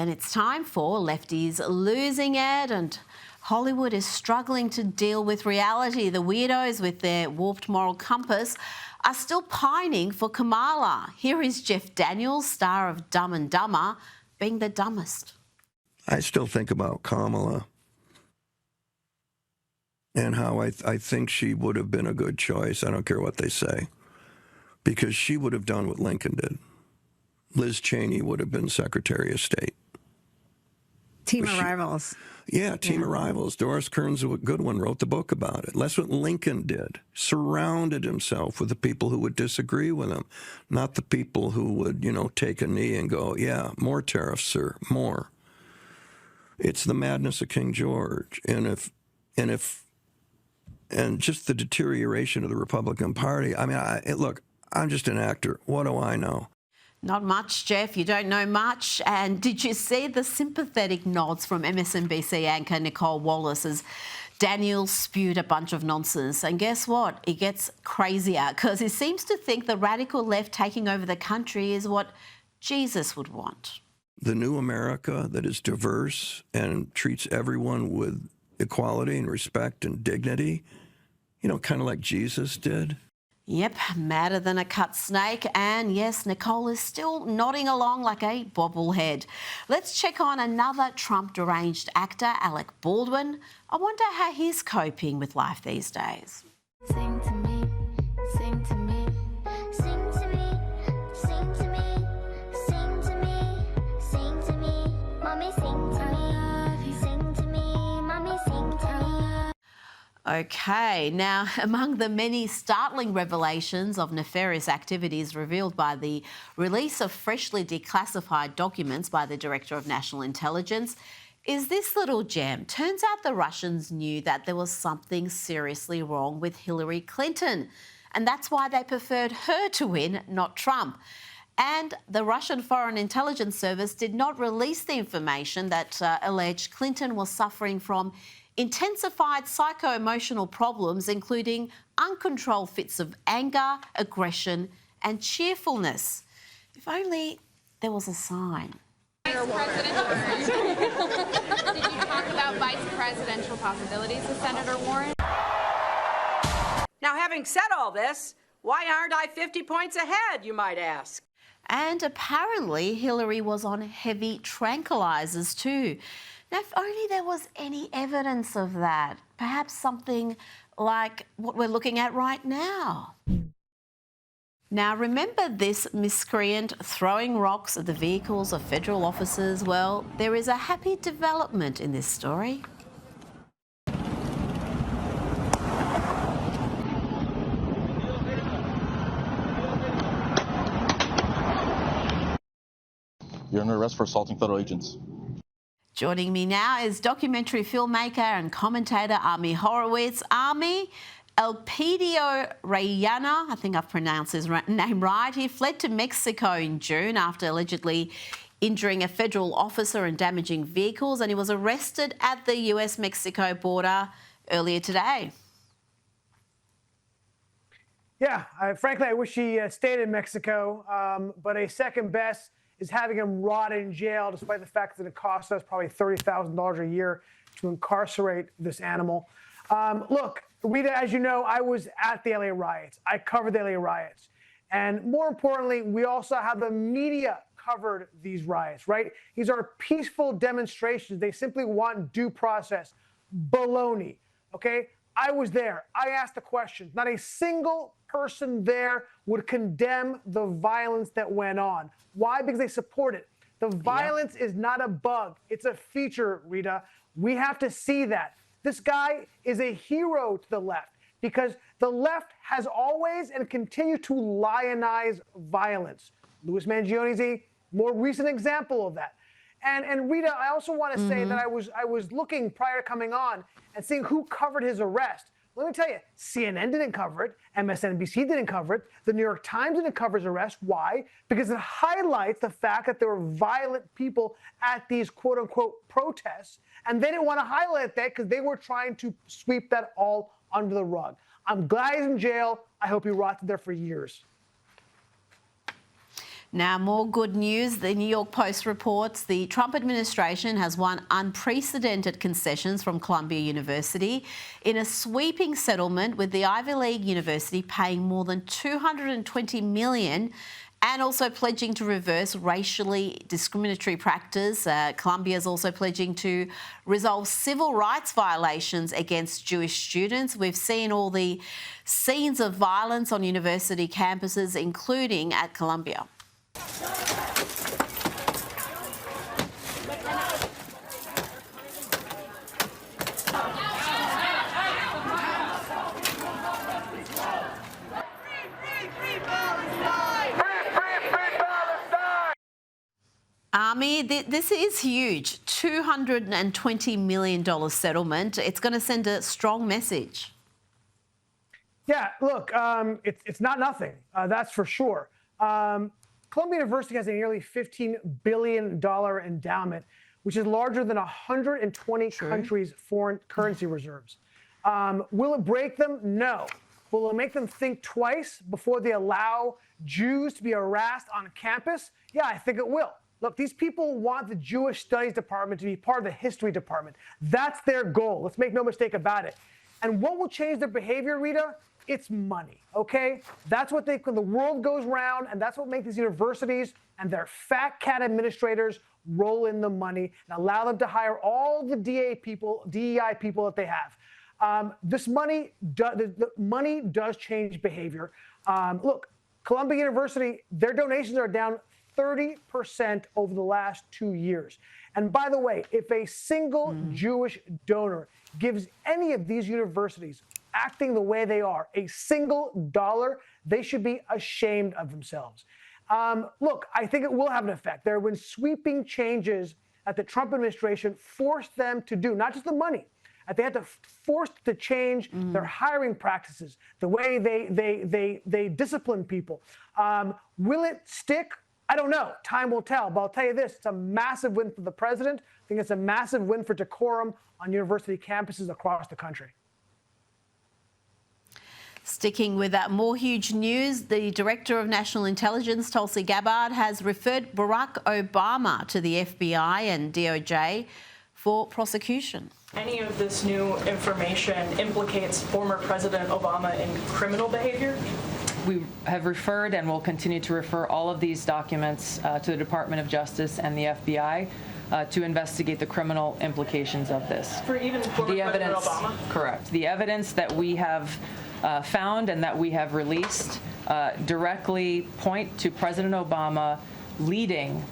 And it's time for Lefties Losing It, and Hollywood is struggling to deal with reality. The weirdos with their warped moral compass are still pining for Kamala. Here is Jeff Daniels, star of Dumb and Dumber, being the dumbest. I still think about Kamala and how I think she would have been a good choice. I don't care what they say, because she would have done what Lincoln did. Liz Cheney would have been Secretary of State. Team of Rivals. Yeah, Team of Rivals. Doris Kearns, a good one, wrote the book about it. That's what Lincoln did. Surrounded himself with the people who would disagree with him, not the people who would, take a knee and go, yeah, more tariffs, sir, more. It's the madness of King George. And just the deterioration of the Republican Party. I mean, look, I'm just an actor. What do I know? Not much, Jeff. You don't know much. And did you see the sympathetic nods from MSNBC anchor Nicole Wallace as Daniels spewed a bunch of nonsense? And guess what? It gets crazier, because he seems to think the radical left taking over the country is what Jesus would want. The new America that is diverse and treats everyone with equality and respect and dignity, kind of like Jesus did. Yep, madder than a cut snake. And yes, Nicole is still nodding along like a bobblehead. Let's check on another Trump deranged actor, Alec Baldwin. I wonder how he's coping with life these days. Sing to me, sing to me, sing to me, sing to me, sing to me, sing to me, mommy sing to me, sing to me, mommy sing to me. Okay, now among the many startling revelations of nefarious activities revealed by the release of freshly declassified documents by the Director of National Intelligence is this little gem. Turns out the Russians knew that there was something seriously wrong with Hillary Clinton, and that's why they preferred her to win, not Trump. And the Russian Foreign Intelligence Service did not release the information that alleged Clinton was suffering from intensified psycho-emotional problems, including uncontrolled fits of anger, aggression and cheerfulness. If only there was a sign. Did you talk about vice presidential possibilities with Senator Warren? Now, having said all this, why aren't I 50 points ahead, you might ask? And apparently Hillary was on heavy tranquilizers too. Now, if only there was any evidence of that, perhaps something like what we're looking at right now. Now, remember this miscreant throwing rocks at the vehicles of federal officers? Well, there is a happy development in this story. You're under arrest for assaulting federal agents. Joining me now is documentary filmmaker and commentator Ami Horowitz. Ami, Elpidio Rayana, I think I've pronounced his name right, he fled to Mexico in June after allegedly injuring a federal officer and damaging vehicles, and he was arrested at the US-Mexico border earlier today. Yeah, frankly, I wish he stayed in Mexico, but a second best is having him rot in jail, despite the fact that it costs us probably $30,000 a year to incarcerate this animal. Look, Rita, as you know, I was at the LA riots. I covered the LA riots. And more importantly, we also have the media covered these riots, right? These are peaceful demonstrations. They simply want due process. Baloney, okay? I was there. I asked the questions. Not a single person there would condemn the violence that went on. Why? Because they support it. The violence is not a bug. It's a feature, Rita. We have to see that. This guy is a hero to the left because the left has always and continue to lionize violence. Louis Mangione is a more recent example of that. And Rita, I also want to say that I was looking prior to coming on and seeing who covered his arrest. Let me tell you, CNN didn't cover it, MSNBC didn't cover it, the New York Times didn't cover his arrest. Why? Because it highlights the fact that there were violent people at these quote-unquote protests, and they didn't want to highlight that because they were trying to sweep that all under the rug. I'm glad he's in jail. I hope he rotted there for years. Now, more good news. The New York Post reports the Trump administration has won unprecedented concessions from Columbia University in a sweeping settlement with the Ivy League university paying more than $220 million and also pledging to reverse racially discriminatory practice. Columbia is also pledging to resolve civil rights violations against Jewish students. We've seen all the scenes of violence on university campuses, including at Columbia. Army, this is huge. $220 million settlement. It's going to send a strong message. Yeah, look, it's not nothing, that's for sure. Columbia University has a nearly $15 billion endowment, which is larger than 120 countries' foreign currency reserves. Will it break them? No. Will it make them think twice before they allow Jews to be harassed on campus? Yeah, I think it will. Look, these people want the Jewish Studies Department to be part of the History Department. That's their goal. Let's make no mistake about it. And what will change their behavior, Rita? It's money, okay? That's what the world goes round, and that's what makes these universities and their fat cat administrators roll in the money and allow them to hire all the DEI people that they have. The money does change behavior. Look, Columbia University, their donations are down 30% over the last 2 years. And by the way, if a single Jewish donor gives any of these universities acting the way they are a single dollar, they should be ashamed of themselves. Look, I think it will have an effect. There have been sweeping changes that the Trump administration forced them to do, not just the money. They had to force to change their hiring practices, the way they discipline people. Will it stick? I don't know. Time will tell. But I'll tell you this, it's a massive win for the president. I think it's a massive win for decorum on university campuses across the country. Sticking with that more huge news, the Director of National Intelligence, Tulsi Gabbard, has referred Barack Obama to the FBI and DOJ for prosecution. Any of this new information implicates former President Obama in criminal behavior? We have referred and will continue to refer all of these documents to the Department of Justice and the FBI to investigate the criminal implications of this. For even former President Obama? Correct. The evidence that we have found and that we have released directly point to President Obama leading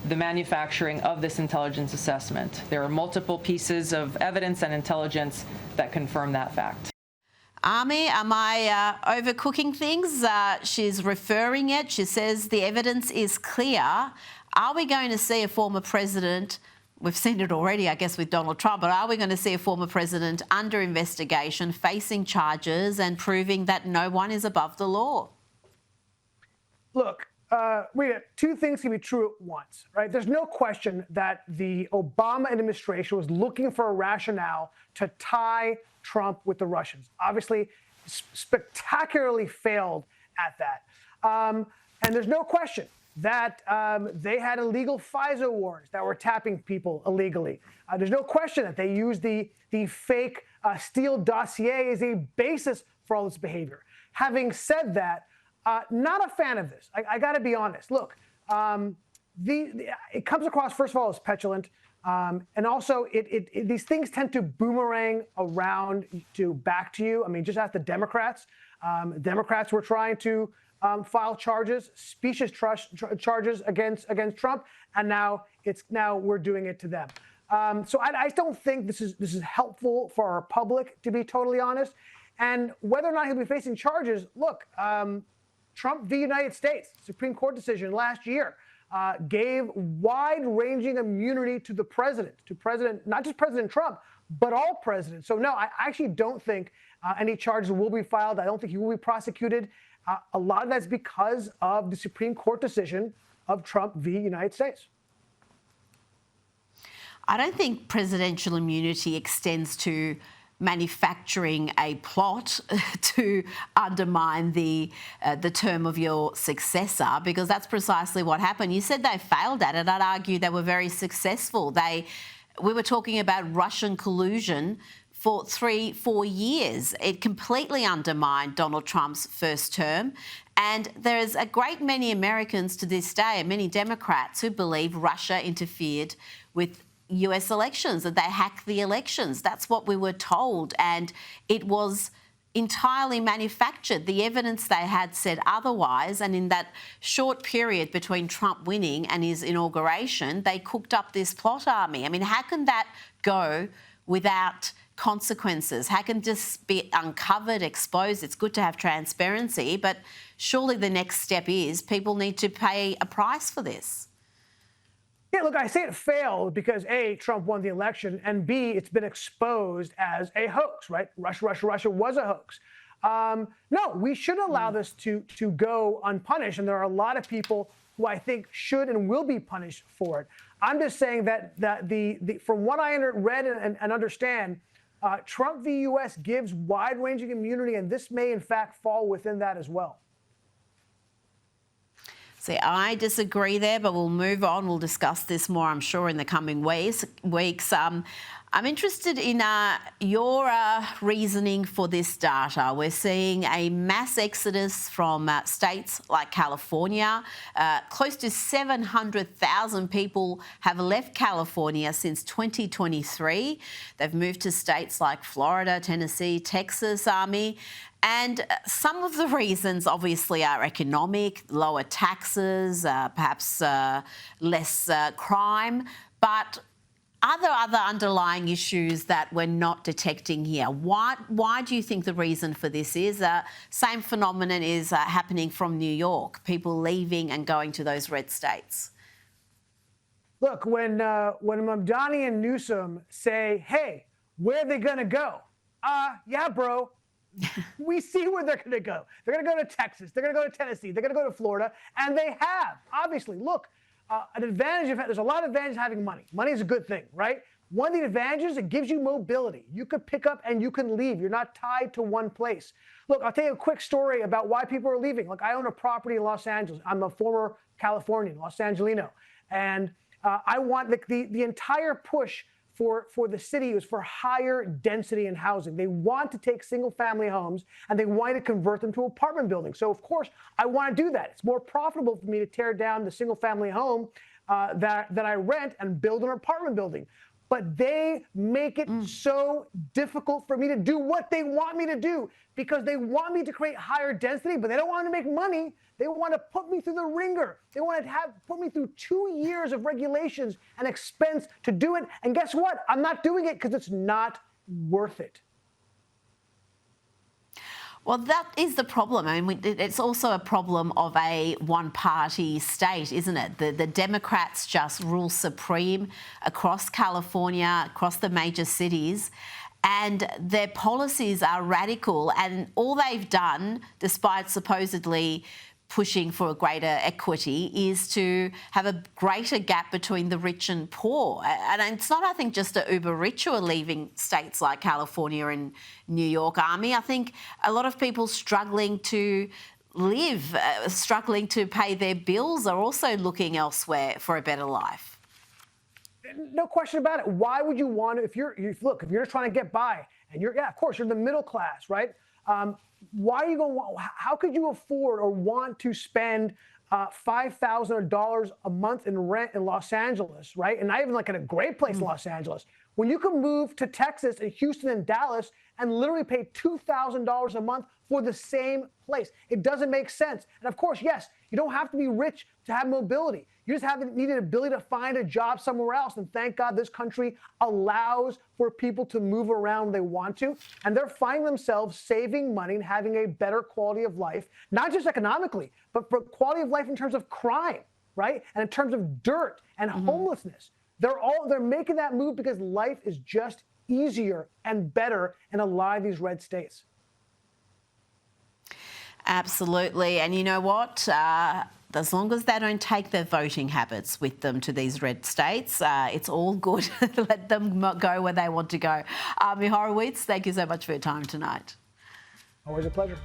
the manufacturing of this intelligence assessment. There are multiple pieces of evidence and intelligence that confirm that fact. Army, am I overcooking things? She's referring it. She says the evidence is clear. Are we going to see a former president? We've seen it already, I guess, with Donald Trump, but are we going to see a former president under investigation, facing charges and proving that no one is above the law? Look, Rita, two things can be true at once, right? There's no question that the Obama administration was looking for a rationale to tie Trump with the Russians. Obviously, spectacularly failed at that. And there's no question that they had illegal FISA warrants that were tapping people illegally. There's no question that they used the fake Steele dossier as a basis for all this behavior. Having said that, not a fan of this. I got to be honest. Look, it comes across, first of all, as petulant. And also, these things tend to boomerang around back to you. I mean, just ask the Democrats. Democrats were trying to file charges, specious charges against Trump, and now we're doing it to them. So I don't think this is helpful for our public, to be totally honest. And whether or not he'll be facing charges, look, Trump v. United States, Supreme Court decision last year, gave wide-ranging immunity to the president, not just President Trump, but all presidents. So no, I actually don't think any charges will be filed. I don't think he will be prosecuted. A lot of that's because of the Supreme Court decision of Trump v. United States. I don't think presidential immunity extends to manufacturing a plot to undermine the term of your successor, because that's precisely what happened. You said they failed at it. I'd argue they were very successful. We were talking about Russian collusion for 3-4 years. It completely undermined Donald Trump's first term. And there's a great many Americans to this day, and many Democrats, who believe Russia interfered with US elections, that they hacked the elections. That's what we were told. And it was entirely manufactured. The evidence they had said otherwise. And in that short period between Trump winning and his inauguration, they cooked up this plot army. I mean, how can that go without consequences? How can this be uncovered, exposed? It's good to have transparency, but surely the next step is people need to pay a price for this. Yeah, look, I say it failed because A, Trump won the election, and B, it's been exposed as a hoax, right? Russia was a hoax. No, we should allow this to go unpunished, and there are a lot of people who I think should and will be punished for it. I'm just saying that from what I read and understand, Trump v. U.S. gives wide-ranging immunity, and this may, in fact, fall within that as well. See, I disagree there, but we'll move on. We'll discuss this more, I'm sure, in the coming weeks. I'm interested in your reasoning for this data. We're seeing a mass exodus from states like California. Close to 700,000 people have left California since 2023. They've moved to states like Florida, Tennessee, Texas, and some of the reasons obviously are economic, lower taxes, perhaps less crime, but other underlying issues that we're not detecting here. Why do you think the reason for this is? Same phenomenon is happening from New York, people leaving and going to those red states. Look, when Mamdani and Newsom say, hey, where are they going to go? Yeah, bro. We see where they're going to go. They're going to go to Texas. They're going to go to Tennessee. They're going to go to Florida. And they have. Obviously, look, an advantage there's a lot of advantage having money. Money is a good thing, right? One of the advantages, it gives you mobility. You can pick up and you can leave. You're not tied to one place. Look, I'll tell you a quick story about why people are leaving. Look, I own a property in Los Angeles. I'm a former Californian, Los Angelino. And I want the entire push for the city was for higher density in housing. They want to take single family homes and they want to convert them to apartment buildings. So of course I want to do that. It's more profitable for me to tear down the single family home that I rent and build an apartment building. But they make it so difficult for me to do what they want me to do because they want me to create higher density, but they don't want to make money. They want to put me through the ringer. They want to put me through 2 years of regulations and expense to do it. And guess what? I'm not doing it because it's not worth it. Well, that is the problem. I mean, it's also a problem of a one-party state, isn't it? The Democrats just rule supreme across California, across the major cities, and their policies are radical. And all they've done, despite supposedly pushing for a greater equity, is to have a greater gap between the rich and poor. And it's not, I think, just the uber rich who are leaving states like California and New York, I think a lot of people struggling to live, struggling to pay their bills are also looking elsewhere for a better life. No question about it. Why would you want to, if you're just trying to get by and of course, you're the middle class, right? Why are you going? How could you afford or want to spend $5,000 a month in rent in Los Angeles, right? And not even like in a great place in Los Angeles, when you can move to Texas and Houston and Dallas and literally pay $2,000 a month for the same place. It doesn't make sense. And of course, yes, you don't have to be rich to have mobility. You just need an ability to find a job somewhere else. And thank God this country allows for people to move around when they want to. And they're finding themselves saving money and having a better quality of life, not just economically, but for quality of life in terms of crime, right? And in terms of dirt and homelessness. They're making that move because life is just easier and better in a lot of these red states. Absolutely. And you know what? as long as they don't take their voting habits with them to these red states, it's all good. Let them go where they want to go. Ami Horowitz, thank you so much for your time tonight. Always a pleasure.